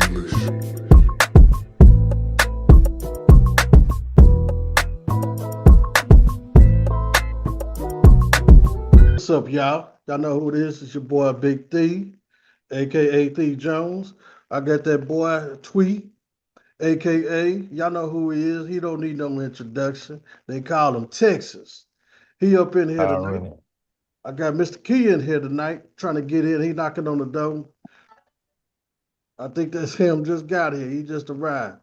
English. What's up, y'all? Y'all know who it is. It's your boy Big Thee, aka Thee Jones. I got that boy Tweet, aka y'all know who he is. He don't need no introduction. They call him Texas. He up in here tonight. Already. I got Mr. Key in here tonight, trying to get in. He knocking on the door. I think that's him. Just got here. He just arrived.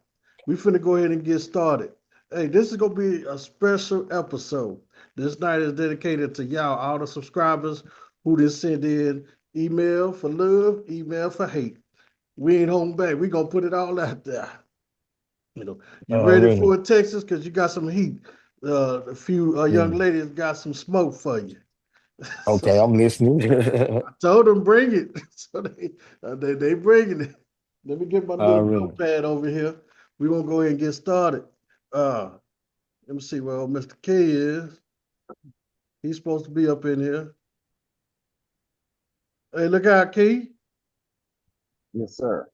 We finna go ahead and get started. Hey, this is gonna be a special episode. This night is dedicated to y'all, all the subscribers who did send in email for love, email for hate. We ain't home back. We gonna put it all out there. You ready Already. for it, Texas? Because you got some heat. A few young Mm. ladies got some smoke for you. So Okay, I'm listening. I told them bring it. So they bringing it. Let me get my little Already. notepad over here. We're gonna go ahead and get started. Uh, Let me see where old Mr. K is. He's supposed to be up in here. Hey, look out, Key. Yes, sir.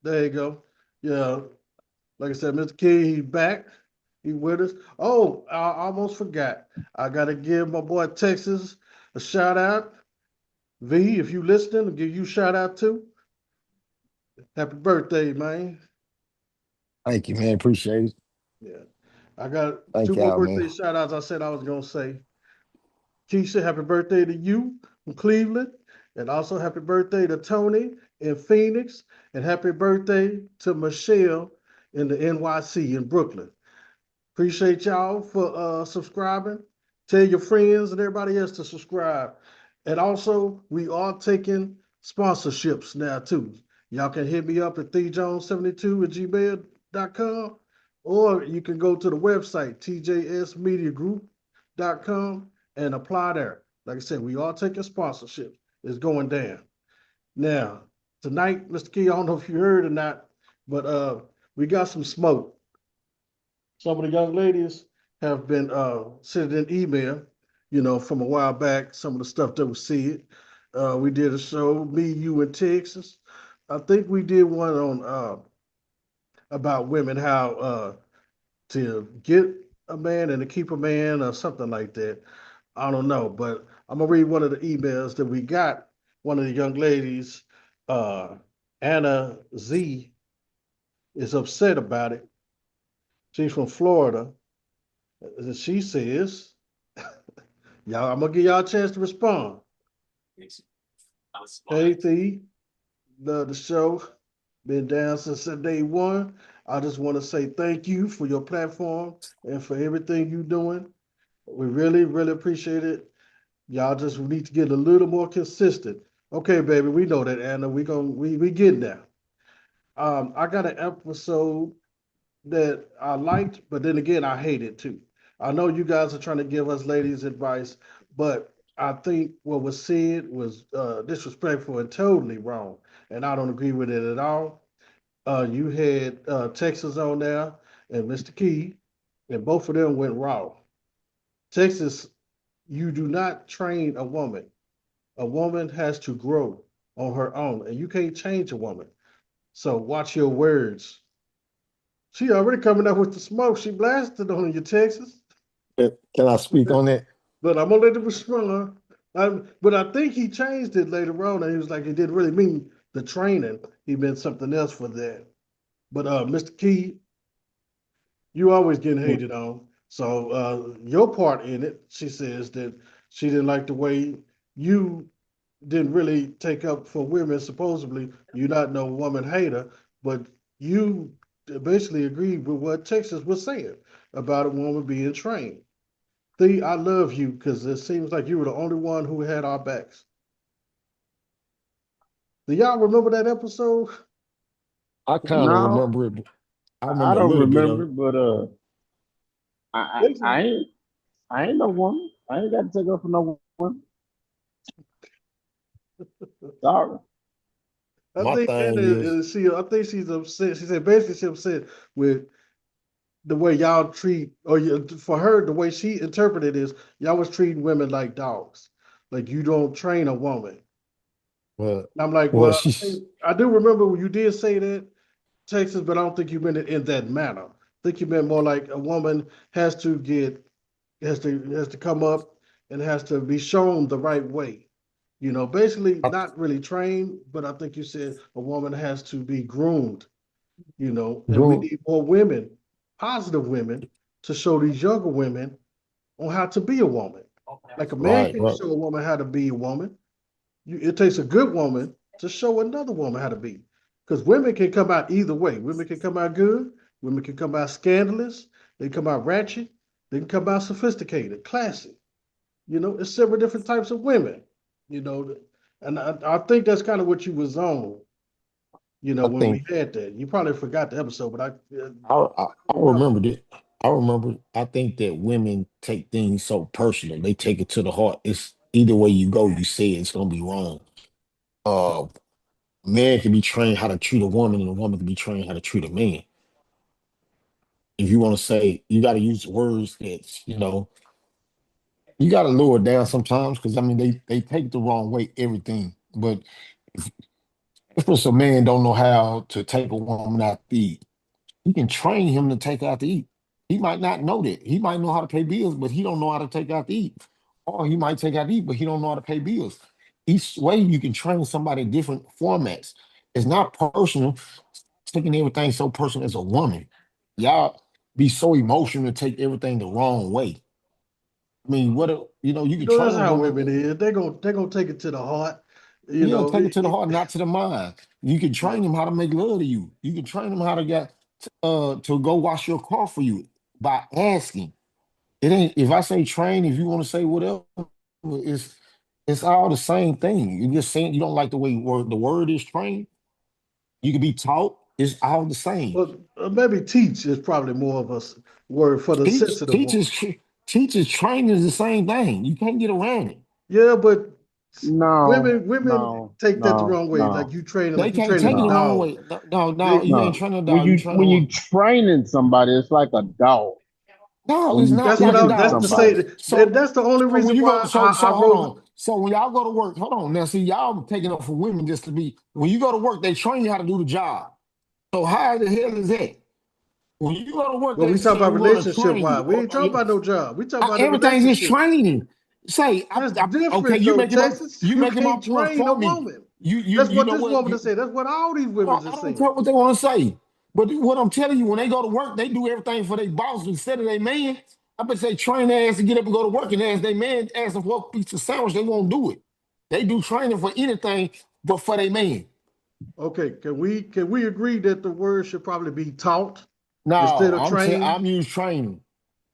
There you go. Yeah, like I said, Mr. Key, he's back. He with us. Oh, I almost forgot. I gotta give my boy Texas a shout out. V, if you listening, I'll give you a shout out too. Happy birthday, man. Thank you, man. Appreciate it. Yeah. I got Thank two more y'all, man. birthday shout outs I said I was gonna say. Keisha, happy birthday to you from Cleveland. And also happy birthday to Tony in Phoenix. And happy birthday to Michelle in the NYC in Brooklyn. Appreciate y'all for subscribing. Tell your friends and everybody else to subscribe. And also, we are taking sponsorships now too. Y'all can hit me up at thejones72@gmail.com, or you can go to the website tjsmediagroup.com and apply there. Like I said, we are taking sponsorships. It's going down. Now, tonight, Mr. Key, I don't know if you heard or not, but we got some smoke. Some of the young ladies have been sending an email, from a while back, some of the stuff that was said. We did a show, me, you, and Texas. I think we did one on about women, how to get a man and to keep a man or something like that. I don't know, but I'm gonna read one of the emails that we got. One of the young ladies, Anna Z, is upset about it. She's from Florida. She says, y'all, I'm gonna give y'all a chance to respond. Hey, T, the show been down since day one. I just want to say thank you for your platform and for everything you're doing. We really, really appreciate it. Y'all just need to get a little more consistent. Okay, baby, we know that, Anna. We getting there. I got an episode that I liked, but then again, I hate it too. I know you guys are trying to give us ladies advice, but I think what was said was disrespectful and totally wrong, and I don't agree with it at all. You had Texas on there and Mr. Key, and both of them went raw. Texas, you do not train a woman. A woman has to grow on her own, and you can't change a woman. So watch your words. She already coming up with the smoke. She blasted on you, Texas. Can I speak on that? But I'm gonna let it respond. But I think he changed it later on, and he was like, he didn't really mean the training. He meant something else for that. But Mr. Key, you always getting Mm. hated on. So your part in it, she says that she didn't like the way you didn't really take up for women. Supposedly, you're not no woman hater, but you basically agreed with what Texas was saying about a woman being trained. Thee, I love you because it seems like you were the only one who had our backs. Do y'all remember that episode? I kind of No, remember it. I I remember a don't little bit of remember, it. but Basically, I ain't no woman. I ain't got to take up for no woman. Sorry. I My think thing Anna is, I think she's upset. She said basically she's upset with the way y'all treat, or for her, the way she interpreted is y'all was treating women like dogs. Like you don't train a woman. well, And I'm like, well, well, she's I do remember when you did say that, Texas, but I don't think you meant it in that manner. I think you meant more like a woman has to get has to come up and has to be shown the right way. Basically I, not really trained, but I think you said a woman has to be groomed, and we Drew, need more women, positive women, to show these younger women on how to be a woman. Like a man right, can't right. show a woman how to be a woman. It takes a good woman to show another woman how to be. Because women can come out either way. Women can come out good. Women can come out scandalous. They come out ratchet. They can come out sophisticated, classy. It's several different types of women. You know, and I think that's kind of what you was on. I When we think had that. You probably forgot the episode, but I remember. remembered it. I remember. I think that women take things so personal. They take it to the heart. It's either way you go, you say it's gonna be wrong. Uh, Man can be trained how to treat a woman, and a woman can be trained how to treat a man. If you want to say, you got to use words that you got to lower it down sometimes because I mean they take the wrong way everything. But if it's a man don't know how to take a woman out to eat, he can train him to take out to eat. He might not know that. He might know how to pay bills, but he don't know how to take out to eat. Or he might take out to eat, but he don't know how to pay bills. Each way you can train somebody different formats. It's not personal. Taking everything so personal as a woman. Y'all be so emotional to take everything the wrong way. I mean, you can That's train a how woman. women is. They're gonna take it to the heart. You Yeah, know, take it it, to the it, heart, not to the mind. You can train them how to make love to you. You can train them how to get to go wash your car for you by asking. It ain't if I say train, if you want to say whatever, it's it's all the same thing. You're just saying you don't like the way the word is trained. You can be taught. It's all the same. but maybe teach is probably more of a word for the Teach sensitive one. teachers teachers training is the same thing. You can't get around it. Yeah, but No, women no, take that the no, wrong way. Like no, you training, They like you can't training take a it the no, wrong dog. way. No, no, no, They you ain't no. training a When dog. You you training when you one. training somebody, it's like a dog. No, When it's you not That's what like a I. teaching That's dog. the somebody, say. So That's the only so when reason you go why I hold wrote. on. So when y'all go to work, hold on. Now see y'all taking up for women just to be when you go to work, they train you how to do the job. So how the hell is that? When you go to work, Well, they we talk say about we're going to relationship train wise. you. We ain't talking about no job. We talking about the Everything's just relationship. training. Say, That's okay, different though, Texas. you You making my can't point train a for me. woman. You That's you what know this what? woman is saying. That's what all these women are I don't saying. care what they want to say. But what I'm telling you, when they go to work, they do everything for their boss instead of their man. I bet they train their ass to get up and go to work and ask their man, ask them for a pizza sandwich, they won't do it. They do training for anything but for their man. Okay, can we agree that the word should probably be taught instead No, of trained? I'm used training.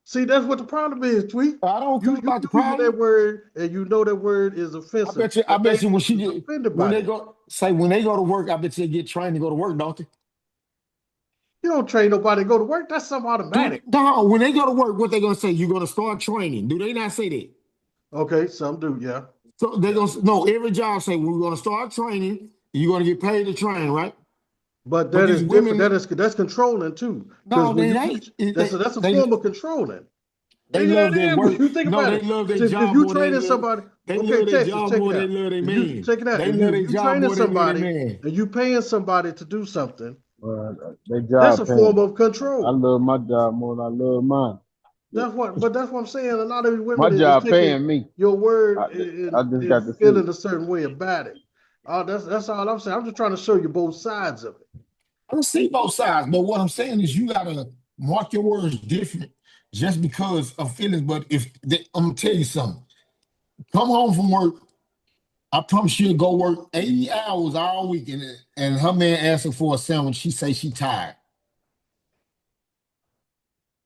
See, that's what the problem is, Tweet. I don't care You about the using that problem. word and you know that word is offensive. I The bet you lady when she is get offended when by they that. go when they go to work, I bet you they get trained to go to work, don't they? You don't train nobody to go to work. That's something automatic. No, when they go to work, what they gonna say? You're gonna start training. Do they not say that? Okay, some do, yeah. So they Yeah. gonna no every job say we're gonna start training. You're gonna get paid to train, right? But But that these is different. women, That's controlling too. Because no, when they you ain't. get that's a They form of controlling. they Yeah, love it their is. When work. you think No, about they it. love their If job you more than training somebody, they okay, love their Texas, job check more it than out. they love their If you man. check it out, They if you love if their you job training more than they love their somebody man. and you paying somebody to do something, their that's a job form paying. of I control. love my job more than I love mine. But that's what I'm saying. A lot of these My women is job taking paying me. your word I, I just and got to see. feeling a certain way about it. That's all I'm saying. I'm just trying to show you both sides of it. I can see both sides, but what I'm saying is you gotta mark your words different just because of feelings. But I'm gonna tell you something, come home from work. I promise you to go work 80 hours all week, and her man asking for a sandwich. She say she tired.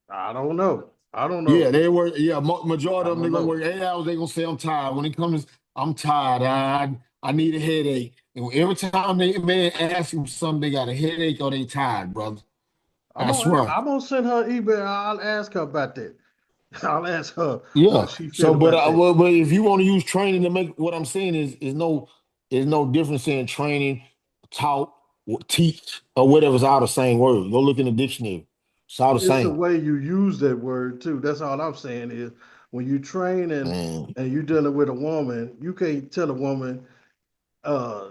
I don't know. I don't Yeah, know. they work. Yeah, majority I of them they don't gonna know. work 8 hours. They gonna say I'm tired. When it comes, I'm tired. I need a headache. And every time they man asks them something, they got a headache or they tired, brother. I'm I gonna swear. I'm gonna send her email. I'll ask her about that. I'll ask her Yeah. what she So, feel about that. but if you want to use training to make what I'm saying is no difference in training, taught, teach, or whatever. It's all the same word. Go look in the dictionary. It's all the It's the same. way you use that word too. That's all I'm saying is when you train Man. and you dealing with a woman, you can't tell a woman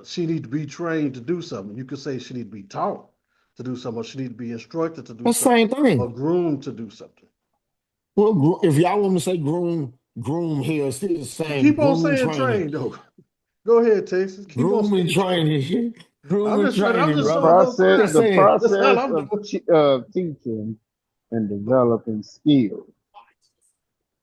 she need to be trained to do something. You could say she need to be taught. to do something, or she need to be instructed to do That's the something, same or thing. groomed to do something. Well, if y'all want to say groom here, it's still the same. Keep on Groom saying training, train though. Go ahead, Texas. Keep on groom and saying train. training, groom and I'm training, just The showing brother. no process, Just signs. the saying. That's all process I'm of doing. teaching and developing skills.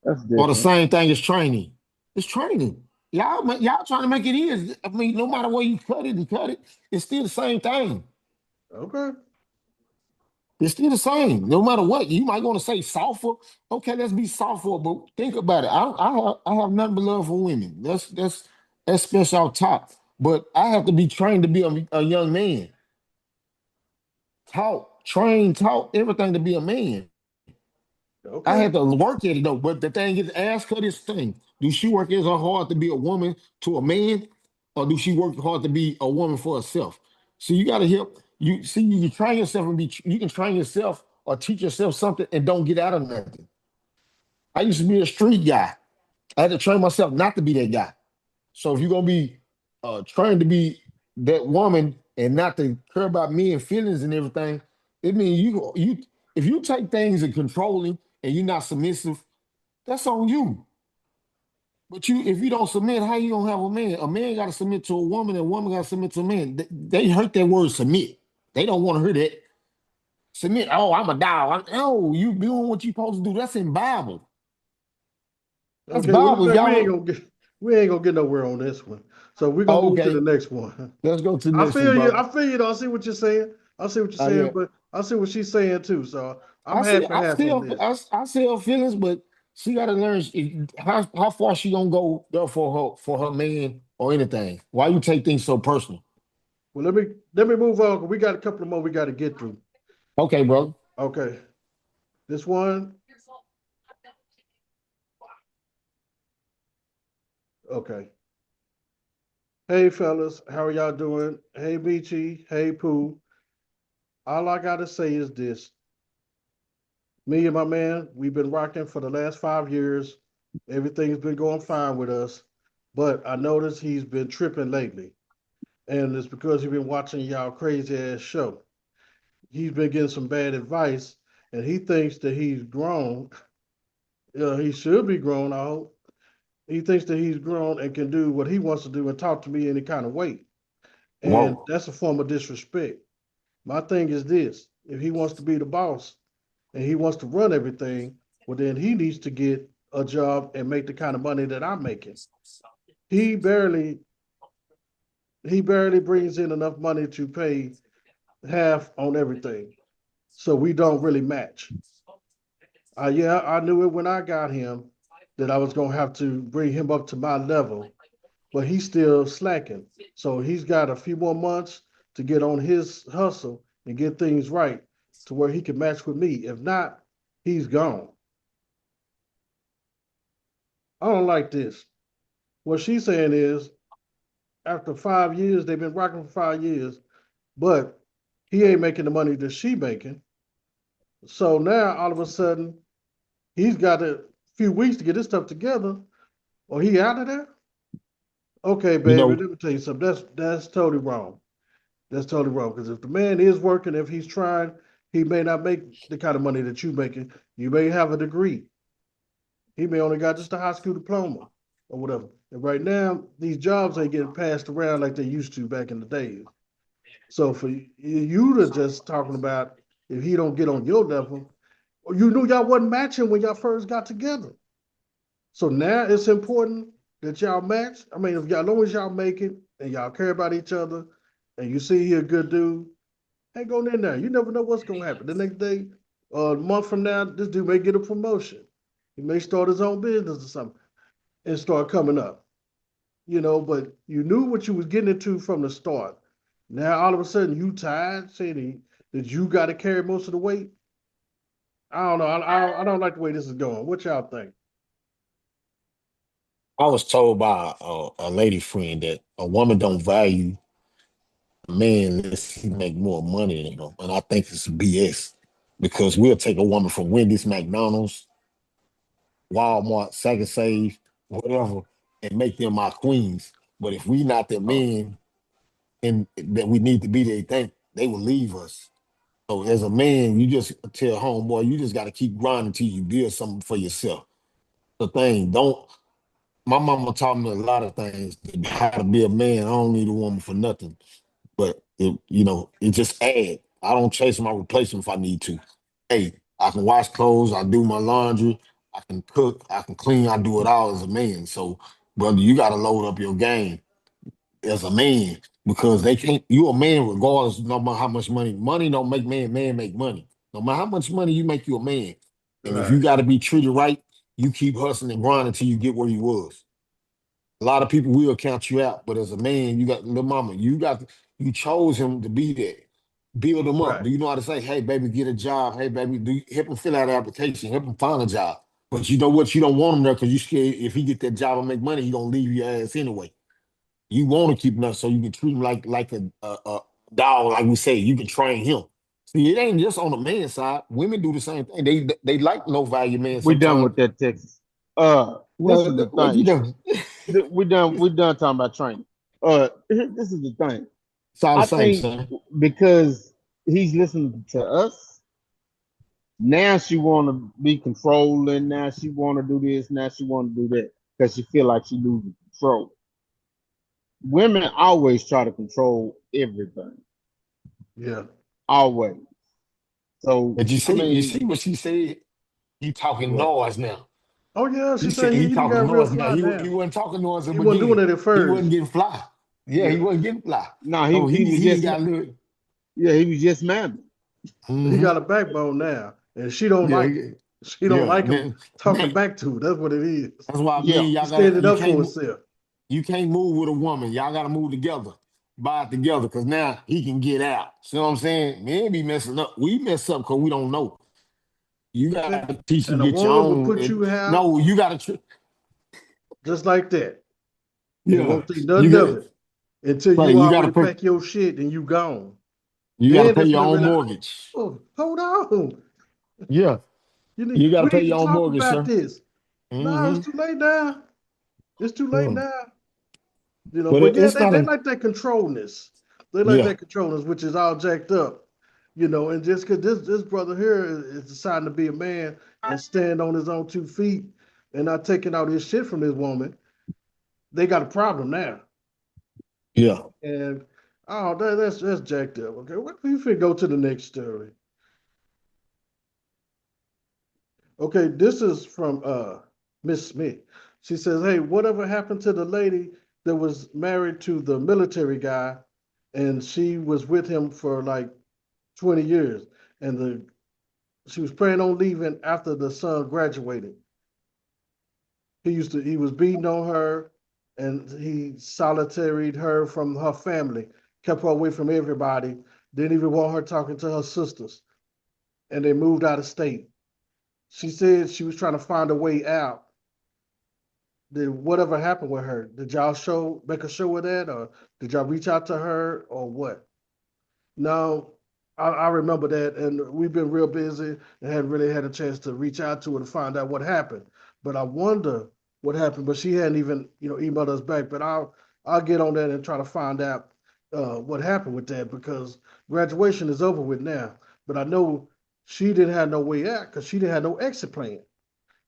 That's Or the different. same thing as training. It's training. Y'all trying to make it is. I mean, no matter where you cut it, it's still the same thing. Okay. It's still the same. No matter what, you might want to say softer. Okay, let's be softer, but think about it. I have nothing but love for women. That's special out top. But I have to be trained to be a young man. Taught, trained, taught everything to be a man. I had to Okay. work at it though. But the thing is, ask her this thing: do she work as hard to be a woman to a man, or do she work hard to be a woman for herself? So you got to help. You see, you can train yourself and be. You can train yourself or teach yourself something and don't get out of nothing. I used to be a street guy. I had to train myself not to be that guy. So if you're gonna be trained to be that woman and not to care about men feelings and everything, it means you if you take things and controlling and you're not submissive, that's on you. But you if you don't submit, how you gonna have a man? A man gotta submit to a woman, and a woman gotta submit to a man. They hurt that word submit. They don't want to hear that. Submit. Oh, I'm a dog. No, you doing what you supposed to do. That's in Bible. That's Okay. Well, Bible. If man, y'all we ain't gonna get nowhere on this one. So we're gonna move to the okay, next one. let's go to the I next one, feel you. brother. I feel you. Though. I see what you're saying. I see what you're saying, Yeah. but I see what she's saying too. So I'm half and I half on still, this. I see her feelings, but she got to learn how far she gonna go there for her man or anything. Why you take things so personal? Well, let me move on. 'Cause we got a couple of more we got to get through. Okay, brother. Okay. This one. Okay. Hey fellas, how are y'all doing? Hey Beachy. Hey Pooh. All I gotta say is this: me and my man, we've been rocking for the last 5 years. Everything's been going fine with us, but I noticed he's been tripping lately, and it's because he's been watching y'all crazy ass show. He's been getting some bad advice, and he thinks that he's grown. He should be grown. I hope he thinks that he's grown and can do what he wants to do and talk to me any kind of way, and Whoa. that's a form of disrespect. My thing is this: if he wants to be the boss and he wants to run everything, well, then he needs to get a job and make the kind of money that I'm making. He barely he barely brings in enough money to pay half on everything, so we don't really match. Yeah, I knew it when I got him that I was gonna have to bring him up to my level, but he's still slacking. So he's got a few more months to get on his hustle and get things right to where he can match with me. If not, he's gone. I don't like this. What she's saying is, after 5 years, they've been rocking for 5 years, but he ain't making the money that she making. So now all of a sudden, he's got a few weeks to get his stuff together, or he out of there. Okay, You baby, let know, me tell you something. That's totally wrong. That's totally wrong. Because if the man is working, if he's trying, he may not make the kind of money that you making. You may have a degree. He may only got just a high school diploma or whatever. And right now, these jobs ain't getting passed around like they used to back in the days. So for you to just talking about if he don't get on your level, you knew y'all wasn't matching when y'all first got together. So now it's important that y'all match. I mean, if y'all long as y'all make it and y'all care about each other, and you see he a good dude, hang on in there. You never know what's gonna happen. The next day, a month from now, this dude may get a promotion. He may start his own business or something and start coming up. But you knew what you was getting into from the start. Now all of a sudden you tired, saying that you got to carry most of the weight. I don't know. I don't like the way this is going. What y'all think? I was told by a lady friend that a woman don't value a man unless he make more money than him, and I think it's BS because we'll take a woman from Wendy's, McDonald's, Walmart, Second Save, whatever, and make them our queens. But if we not the men and that we need to be, they think they will leave us. So as a man, you just tell homeboy, you just got to keep grinding until you build something for yourself. The thing, don't. My mama taught me a lot of things, how to be a man. I don't need a woman for nothing, but it just add. I don't chase my replacement if I need to. Hey, I can wash clothes, I do my laundry, I can cook, I can clean, I do it all as a man. So, brother, you got to load up your game as a man because they can't. You a man regardless, no matter how much money. Money don't make man. Man make money. No matter how much money you make, you a man. And if you Right. got to be treated right, you keep hustling and grinding until you get where you was. A lot of people will count you out, but as a man, you got little mama. You chose him to be there. Build him up. Right. Do you know how to say, "Hey, baby, get a job. Hey, baby, help him fill out an application. Help him find a job." But you know what? You don't want him there because you scared if he get that job and make money, he gonna leave your ass anyway. You want to keep him there so you can treat him like a dog, like we say. You can train him. See, it ain't just on the man side. Women do the same thing. They like low value men We done sometimes. with that, Texas. This is Well, the what you thing. doing? We done talking about training. This is the thing. It's all the I same, think son. because he's listening to us, now she want to be controlling. Now she want to do this. Now she want to do that because she feel like she losing control. Women always try to control everything. Yeah. Always. So But you I see, you mean, see what she said? He talking What? noise now. Oh yeah, He she said said he he done talking got real noise now. fly He now. wasn't talking noise in He the wasn't doing beginning. it at He wasn't first. getting fly. Yeah, he Yeah. wasn't getting fly. no, So he was he just got a little. yeah, he was just mad. He Hmm. got a backbone now, and she don't Yeah, like it. She don't yeah. like him Man, talking man, back to her. That's what it is. that's why Yeah, men, He y'all gotta standing you up for can't himself. you can't move with a woman. Y'all gotta move together. Buy it together. Cause now he can get out. See what I'm saying? Men be messing up. We mess up because we don't know. You And, gotta teach and and a get your woman will own. put you out No, you gotta just like that and yeah. won't think You nothing of got it until right, you you gotta already pay pack your shit and you gone. you gotta Then pay that's your when they own realize, mortgage. oh, hold on. Yeah. You gotta We pay need to your own talk mortgage, about sir. this. No, Hmm. it's too late now. It's too late Yeah. now. But But yeah, it's not they a like that controlness. They like yeah. that controlness, which is all jacked up. And just because this brother here is deciding to be a man and stand on his own 2 feet and not taking out his shit from this woman, they got a problem now. Yeah. And oh, that's jacked up. Okay, what you finna go to the next story? Okay, this is from Miss Smith. She says, "Hey, whatever happened to the lady that was married to the military guy, and she was with him for like 20 years, and the she was planning on leaving after the son graduated. He was beating on her, and he solitaried her from her family, kept her away from everybody, didn't even want her talking to her sisters, and they moved out of state. She said she was trying to find a way out. Did whatever happened with her? Did y'all make a show of that, or did y'all reach out to her, or what? No, I remember that, and we've been real busy and hadn't really had a chance to reach out to her to find out what happened. But I wonder what happened. But she hadn't even, emailed us back. But I'll get on that and try to find out what happened with that because graduation is over with now. But I know she didn't have no way out because she didn't have no exit plan.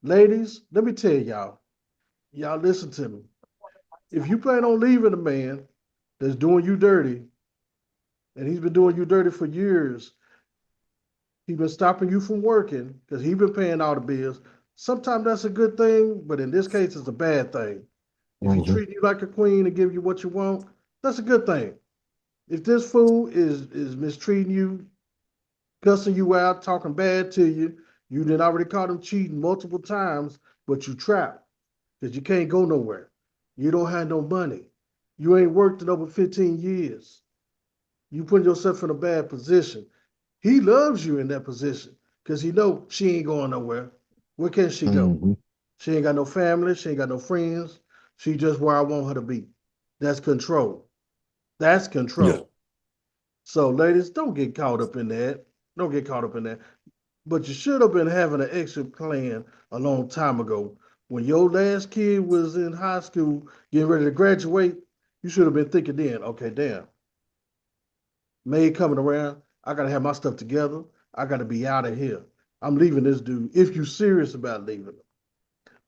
Ladies, let me tell y'all listen to me. If you plan on leaving a man that's doing you dirty, and he's been doing you dirty for years, he's been stopping you from working because he's been paying all the bills. Sometimes that's a good thing, but in this case, it's a bad thing. If he Hmm. treat you like a queen and give you what you want, that's a good thing. If this fool is mistreating you, cussing you out, talking bad to you, you did already caught him cheating multiple times, but you trapped because you can't go nowhere. You don't have no money. You ain't worked in over 15 years. You put yourself in a bad position. He loves you in that position because he know she ain't going nowhere. Where can she go? Hmm. She ain't got no family. She ain't got no friends. She just where I want her to be. That's control. That's Yeah. control. So, ladies, don't get caught up in that. Don't get caught up in that. But you should have been having an exit plan a long time ago. When your last kid was in high school, getting ready to graduate, you should have been thinking then, okay, damn, May coming around. I gotta have my stuff together. I gotta be out of here. I'm leaving this dude if you serious about leaving him.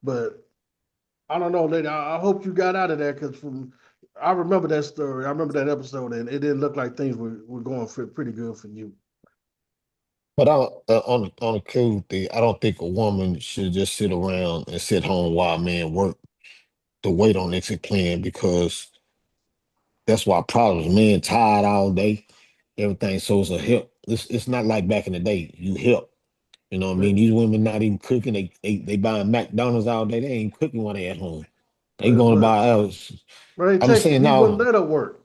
But I don't know, lady. I hope you got out of there because from I remember that story. I remember that episode, and it didn't look like things were going for pretty good for you. But on a cool thing, I don't think a woman should just sit around and sit home while a man work to wait on exit plan because that's why problems. Men tired all day, everything. So it's a help. It's not like back in the day. You help. You know what I But mean? These women not even cooking. They buying McDonald's all day. They ain't cooking when they at home. They but going to but buy else. but I I'm tell you, saying he wouldn't no. let her work.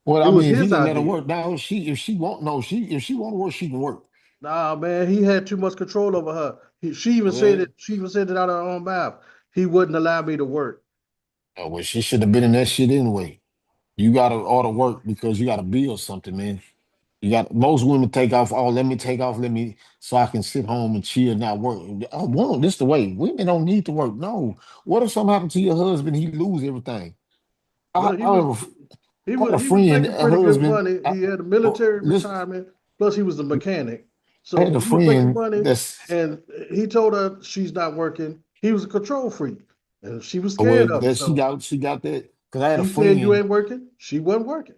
Well, It I was mean, if he his didn't let her idea. work now, she if she won't no, she if she want to work, she can work. Nah, man, he had too much control over her. She even said Yeah. it. She even said it out of her own mouth. He wouldn't allow me to work. Oh, well, she should have been in that shit anyway. You gotta order work because you gotta build something, man. You got most women take off. Oh, let me take off. Let me so I can sit home and chill, not work. Oh, woman, this the way. Women don't need to work. No. What if something happened to your husband? He lose everything. I, Well, I, have a, he I had a was he was friend, making a pretty good husband. money. He had a military Listen, retirement, plus he was a mechanic. I had So a he was making friend money, that's and he told her she's not working. He was a control freak, and she was well scared of him. that So she got that because I had he said, "You ain't working." She wasn't working.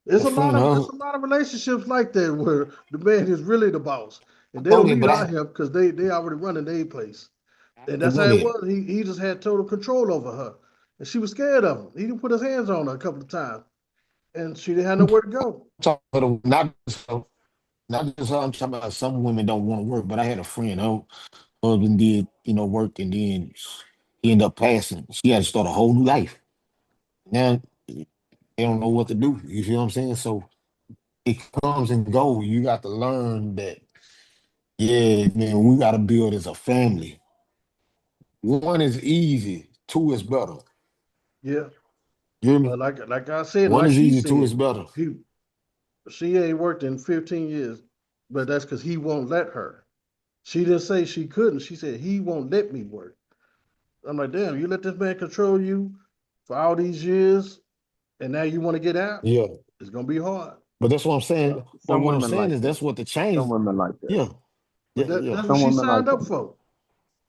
a friend, It's her a lot of relationships like that where the man is really the boss, and they know don't that, need but our help because they already running their place. And I that's how know it that. was. He just had total control over her, and she was scared of him. He didn't put his hands on her a couple of times, and she didn't have I'm nowhere to go. talking about not just her, I'm talking about some women don't want to work, but I had a friend, her husband did, work and then he ended up passing. She had to start a whole new life. Now they don't know what to do. You feel what I'm saying? So it comes and goes. You got to learn that, yeah, man, we got to build as a family. One is easy, two is better. Yeah, You hear me? but like I said, One like is she easy, two said, is better. he she ain't worked in 15 years, but that's because he won't let her. She didn't say she couldn't. She said he won't let me work. I'm like, damn, you let this man control you for all these years, and now you want to get out? Yeah. It's gonna be hard. But that's what I'm saying. But Some what I'm women saying like is that. that's what the Some change. women like that. Yeah. But Yeah. Yeah. that's what Some she women signed like up that. for.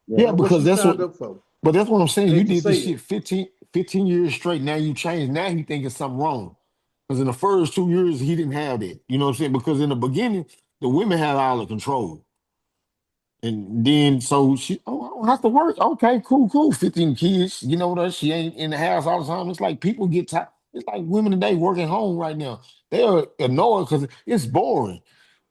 Yeah. Yeah, That's what because she that's signed what up for. but that's what I'm saying. I You hate to did say this it. shit 15 years straight. Now you changed. Now he thinking something wrong. Because in the first 2 years, he didn't have that. You know what I'm saying? Because in the beginning, the women had all the control. And then so she, oh, I don't have to work. Okay, cool, cool. 15 kids. You know what? She ain't in the house all the time. It's like people get tired. It's like women today working home right now. They're annoyed because it's boring.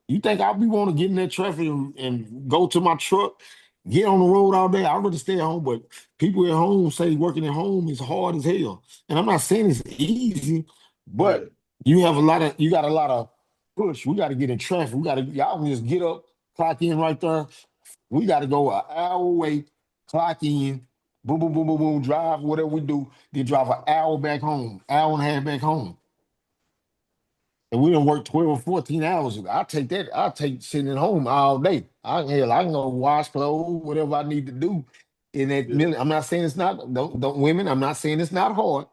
You think I'll be want to get in that traffic and go to my truck, get on the road all day? I'd rather stay at home. But people at home say working at home is hard as hell. And I'm not saying it's easy, Yeah, but you got a lot of push. We got to get in traffic. We got to y'all can just get up, clock in right there. We got to go an hour away, clock in, boom, boom, boom, boom, boom, drive whatever we do, then drive an hour back home, hour and a half back home. And we don't work 12 or 14 hours. I take that, I take sitting at home all day. I can go wash clothes, whatever I need to do in that yeah, minute. I'm not saying it's not, don't women, I'm not saying it's not hard,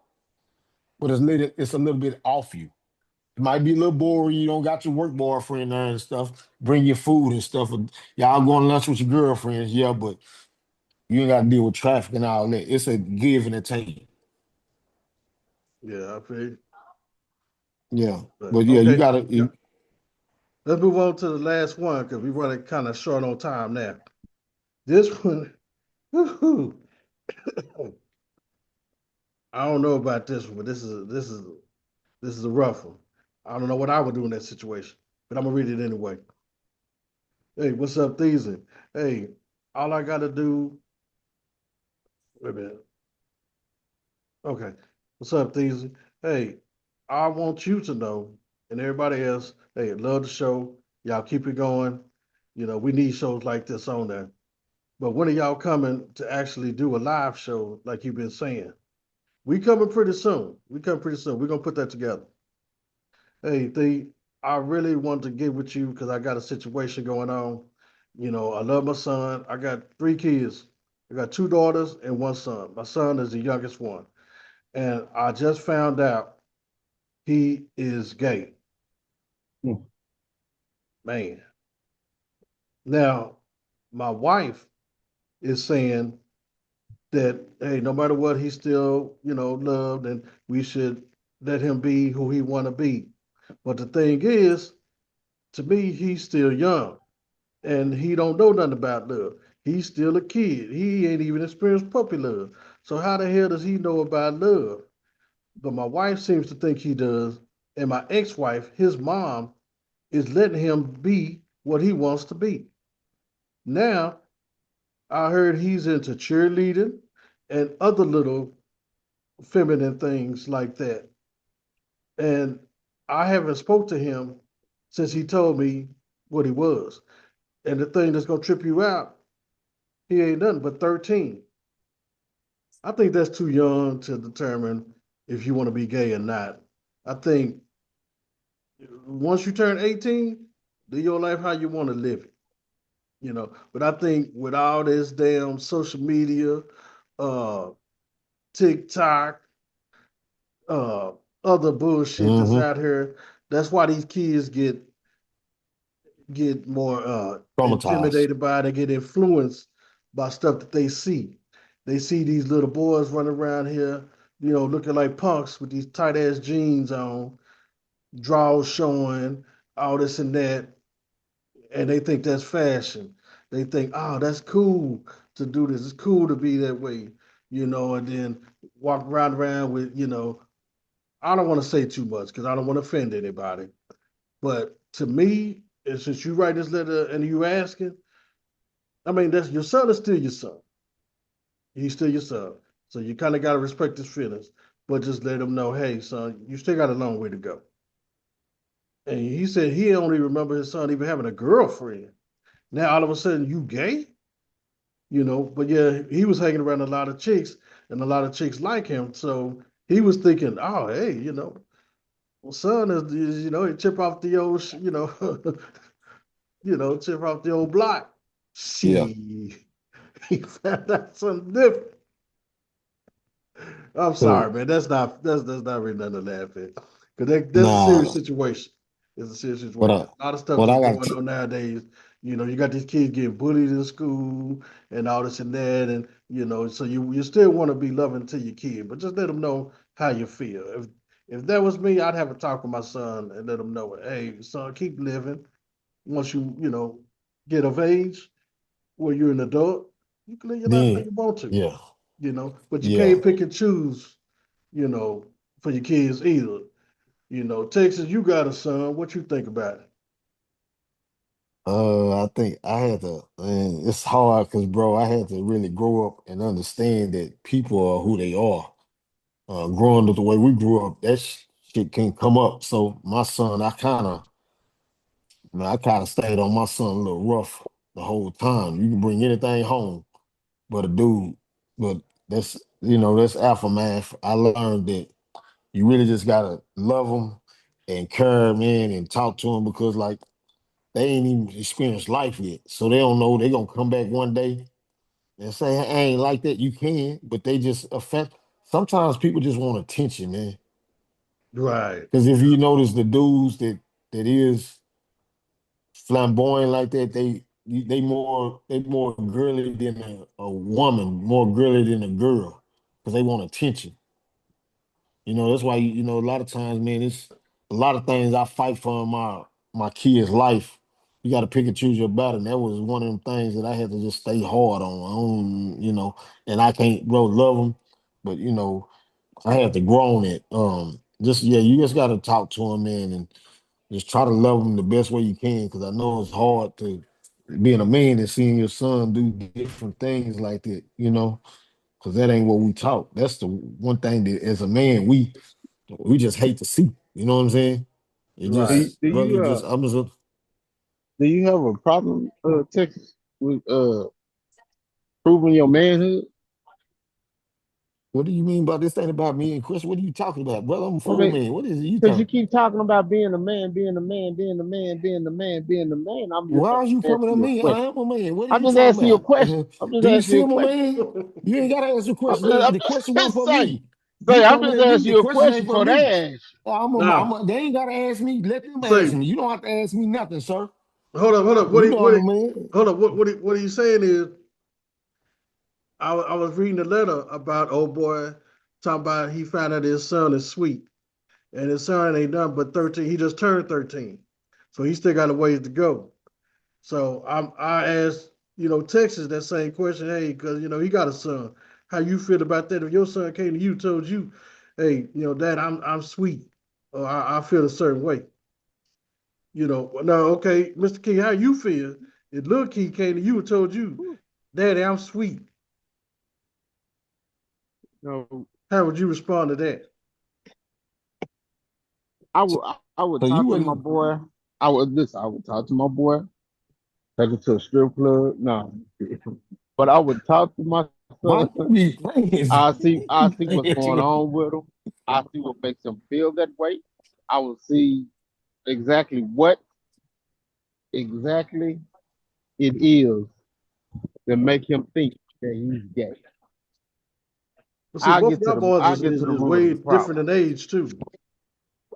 but it's a little bit off you. It might be a little boring. You don't got your work boyfriend there and stuff. Bring your food and stuff. And y'all going to lunch with your girlfriends, yeah, but you ain't got to deal with traffic and all that. It's a give and a take. yeah. I feel. Yeah. But But yeah, you okay, got yeah. to, Let's move on to the last one because we're running kind of short on time now. This one, woo-hoo, I don't know about this one, but this is a rough one. I don't know what I would do in that situation, but I'm gonna read it anyway. Hey, what's up, Theezy? Hey, all I gotta do. Wait a minute. Okay. What's up, Theezy? Hey, I want you to know, and everybody else, hey, love the show. Y'all keep it going. You know, we need shows like this on there. But when are y'all coming to actually do a live show like you've been saying? We coming pretty soon. We come pretty soon. We're gonna put that together. Hey, I really want to get with you because I got a situation going on. You know, I love my son. I got three kids. I got two daughters and one son. My son is the youngest one. And I just found out he is gay. Hmm. Man. Now, my wife is saying that, hey, no matter what, he's still, loved, and we should let him be who he want to be. But the thing is, to me, he's still young and he don't know nothing about love. He's still a kid. He ain't even experienced puppy love. So how the hell does he know about love? But my wife seems to think he does. And my ex-wife, his mom, is letting him be what he wants to be. Now, I heard he's into cheerleading and other little feminine things like that. And I haven't spoke to him since he told me what he was. And the thing that's gonna trip you out, he ain't nothing but 13. I think that's too young to determine if you want to be gay or not. I think once you turn 18, live your life how you want to live it, But I think with all this damn social media, uh, TikTok, uh, other bullshit that's Hmm. out here, that's why these kids get more Traumatized. intimidated by it. They get influenced by stuff that they see. They see these little boys running around here, looking like punks with these tight ass jeans on, draws showing, all this and that, and they think that's fashion. They think, oh, that's cool to do this. It's cool to be that way, and then walk around with, I don't want to say too much because I don't want to offend anybody. But to me, and since you write this letter and you asking, I mean, that's your son is still your son. He's still your son. So you kind of got to respect his feelings, but just let him know, hey, son, you still got a long way to go. And he said he only remember his son even having a girlfriend. Now all of a sudden you gay, But yeah, he was hanging around a lot of chicks, and a lot of chicks like him. So he was thinking, oh, hey, well, son is he chip off the old, chip off the old block. Yeah. She he found out something different. I'm So sorry, man. That's not really nothing to laugh at. Because that's a serious nah, situation. It's a serious what situation. I There's a lot of stuff what that's I got going to on nowadays. You got these kids getting bullied in school and all this and that, and so you still want to be loving to your kid, but just let them know how you feel. If that was me, I'd have a talk with my son and let him know, hey, son, keep living. Once you get of age, where you're an adult, you can live your life how then you want to, yeah, but you yeah. can't pick and choose you know, for your kids either. Texas, you got a son. What you think about it? I think I had to, and it's hard because, bro, I had to really grow up and understand that people are who they are. Growing up the way we grew up, that shit can come up. So my son, I kind of stayed on my son a little rough the whole time. You can bring anything home, but a dude, but that's alpha man. I learned that you really just gotta love them and care them in and talk to them because like they ain't even experienced life yet, so they don't know they gonna come back one day and say, "Hey, I ain't like that." You can, but they just affect. Sometimes people just want attention, man. Right. Because if you notice the dudes that is flamboyant like that, they more girly than a woman, more girly than a girl, because they want attention. That's why a lot of times, man, it's a lot of things I fight for in my kid's life. You got to pick and choose your battle. And that was one of them things that I had to just stay hard on. And I can't, bro, love them, but I had to grow on it. Just yeah, you just got to talk to them, man, and just try to love them the best way you can. Because I know it's hard to being a man and seeing your son do different things like that. Because that ain't what we taught. That's the one thing that as a man we just hate to see. You know what I'm saying? It Do Right. you, just, do brother, you just I'm just do you have a problem, Texas, with proving your manhood? what do you mean by this thing about me and Chris? What are you talking about, brother? I'm a I full mean, man. What is it you because you talking? keep talking about being a man, being a man, being a man, being a man, being a man. I'm just Why are you coming asking to you a me? I question. am a man. What are I'm you just talking asking you a about? question. I'm just Do you asking see you a him a question. man? You ain't gotta answer the I'm question. just, I'm The question wasn't just for saying. me. You I'm coming just at me. asking The you a question ain't question for for that me. ass. Nah, They ain't gotta ask me. Let them ask say me. You don't have to ask me nothing, sir. Hold up. You know I'm a man. Hold up. What he's saying is, I was reading a letter about old boy talking about he found out his son is sweet, and his son ain't done but 13. He just turned 13, so he still got a ways to go. So I asked, Texas that same question. Hey, because he got a son. How you feel about that? If your son came to you, told you, hey, Dad, I'm sweet, or I feel a certain way. No, okay, Mr. King, how you feel? If little Key came to you and told you, Daddy, I'm sweet. No, How would you respond to that? I would So you talk to my wouldn't. boy. I would talk to my boy, take him to a strip club. No, but I would talk to my Why son. you be playing? I see what's going on with him. I see what makes him feel that way. I will see exactly what exactly it is that make him think that he's gay. Well, see, both of y'all boys I get to the is root of way the different problem. in age too.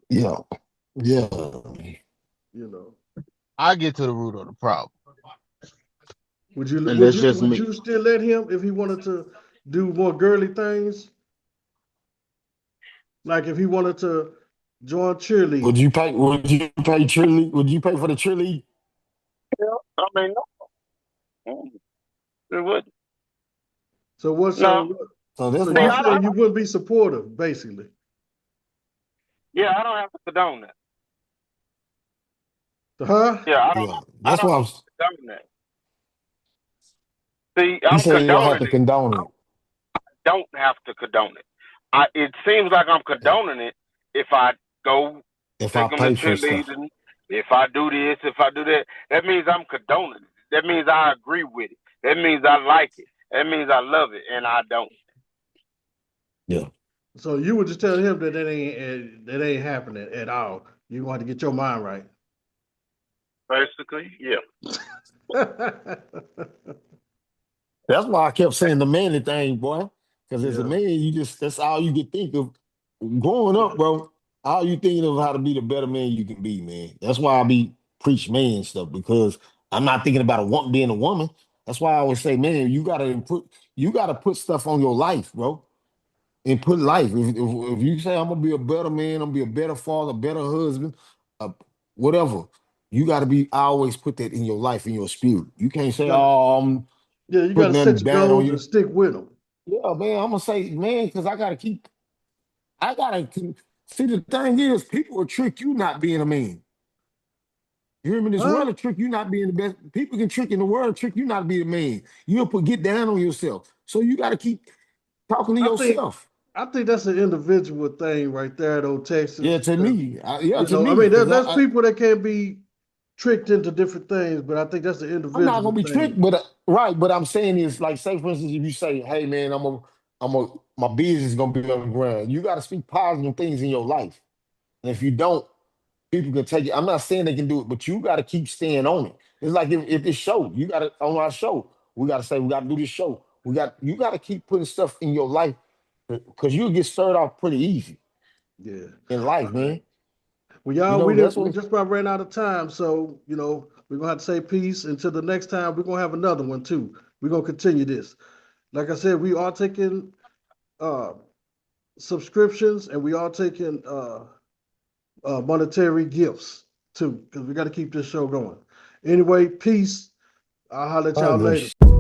Yeah, yeah. You know, I get to the root of the problem, would you and would that's you just would me. you still let him if he wanted to do more girly things? Like if he wanted to join Would cheerleading. you pay? Would you pay cheerlead? Would you pay for the cheerlead? Yeah, I mean, no, it wouldn't. So what? No, So So that's see, you why. saying you wouldn't be supportive, basically? yeah, I don't have to condone that. Huh? Yeah, Yeah, I that's don't why. have to condone that. See, You I'm say you don't have condoning to it. condone it. Don't have to condone it. It seems like I'm condoning it if I go If I take them to pay for stuff, cheerleading, if I do this, if I do that. That means I'm condoning it. That means I agree with it. That means I like it. That means I love it, and I don't. yeah. So you would just tell him that that ain't happening at all. You want to get your mind right. Basically, yeah. That's why I kept saying the manly thing, boy. Because as a Yeah, man, that's all you can think of. Growing yeah, up, bro, all you thinking of how to be the better man you can be, man. That's why I be preach man stuff because I'm not thinking about a woman being a woman. That's why I always say, man, you gotta put stuff on your life, bro. And put life. If you say I'm gonna be a better man, I'm gonna be a better father, better husband, uh, whatever. You got to be always put that in your life, in your spirit. You can't say, got "Oh, I'm yeah. You got putting to set nothing your bad on goals and you." stick with them. Yeah, man. I'm gonna say, man, because I gotta see. The thing is, people will trick you not being a man. You hear me? This Huh? world will trick you not being the best. People can trick in the world, trick you not to be a man. You'll get down on yourself. So you got to keep talking to I think yourself. I think that's an individual thing right there, though, Yeah, Texas. to 'Cause, me. Yeah, to I me, mean, because there's people that can be tricked into different things, but I think that's an I'm not individual gonna be thing. tricked, but right. But I'm saying is like, say for instance, if you say, "Hey, man, my business is gonna be on the ground," you got to speak positive things in your life. And if you don't, people can take it. I'm not saying they can do it, but you got to keep staying on it. It's like if this show, you got to on our show, we got to say we got to do this show. You got to keep putting stuff in your life because you'll get started off pretty easy Yeah. in All life, right. man. Well, You y'all, know that's we what. just about ran out of time, so we're gonna have to say peace until the next time. We're gonna have another one too. We're gonna continue this. Like I said, we are taking uh subscriptions and we are taking monetary gifts too, because we got to keep this show going. Anyway, peace. I'll holler at I y'all agree. later.